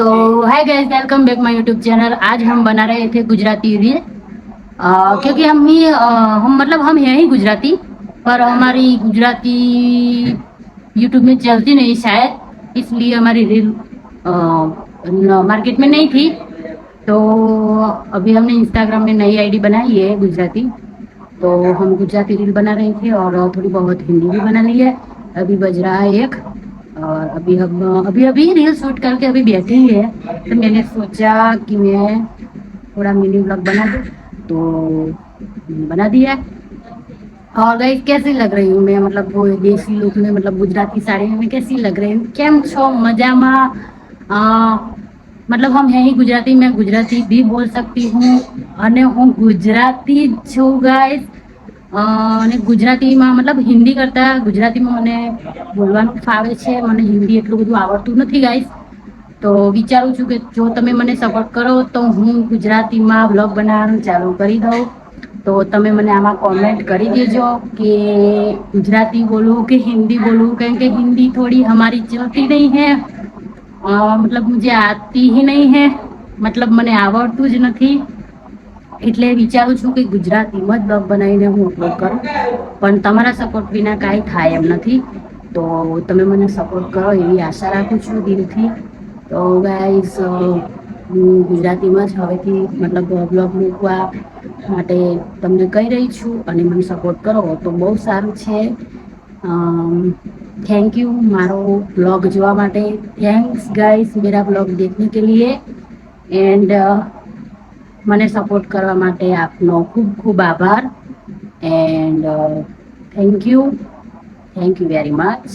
तो hi guys, welcome back my YouTube channel. आज हम बना रहे थे गुजराती रील। क्योंकि हम मतलब हम हैं ही गुजराती, पर हमारी गुजराती यूट्यूब में चलती नहीं शायद, इसलिए हमारी रील मार्केट में नहीं थी। तो अभी हमने इंस्टाग्राम में नई आईडी बनाई है गुजराती। तो हम गुजराती रील बना रहे थे और थोड़ी बहुत हिंदी भी बना ली है। अभी बज रहा है एक, और अभी हम अभी अभी रील शूट करके अभी बैठे ही है। तो मैंने सोचा कि मैं थोड़ा मिनी ब्लॉग बना दूँ, तो बना दिया। और गाइस, कैसी लग रही हूँ मैं, मतलब वो देसी लुक में, मतलब गुजराती साड़ी में मैं कैसी लग रही हूँ? केम छो मजामा? मतलब हम हैं ही गुजराती, मैं गुजराती भी बोल सकती हूँ અને હું ગુજરાતી છું ગાઈસ। અને ગુજરાતીમાં મતલબ હિન્દી કરતાં ગુજરાતીમાં મને બોલવાનું ફાવે છે, મને હિન્દી એટલું બધું આવડતું નથી ગાઈસ। તો વિચારું છું કે જો તમે મને સપોર્ટ કરો તો હું ગુજરાતીમાં બ્લોગ બનાવવાનું ચાલુ કરી દઉં। તો તમે મને આમાં કોમેન્ટ કરી દેજો કે ગુજરાતી બોલું કે हिंदी बोलूँ, क्योंकि हिंदी थोड़ी हमारी चलती नहीं है। मतलब मुझे आती ही नहीं है, मतलब મને આવડતું જ નથી। એટલે વિચારું છું કે ગુજરાતીમાં જ બ્લોગ બનાવીને હું અપલોડ કરું, પણ તમારા સપોર્ટ વિના કાંઈ થાય એમ નથી। તો તમે મને સપોર્ટ કરો એવી આશા રાખું છું દિલથી। તો ગાઈસ, હું ગુજરાતીમાં જ હવેથી મતલબ બ્લોગ મૂકવા માટે તમને કહી રહી છું, અને મને સપોર્ટ કરો તો બહુ સારું છે। थैंक यू मारो ब्लॉग જોવા માટે। थैंक्स गाइस मेरा ब्लॉग देखने के लिए। एंड મને સપોર્ટ કરવા માટે આપનો ખૂબ ખૂબ આભાર। And thank you very much.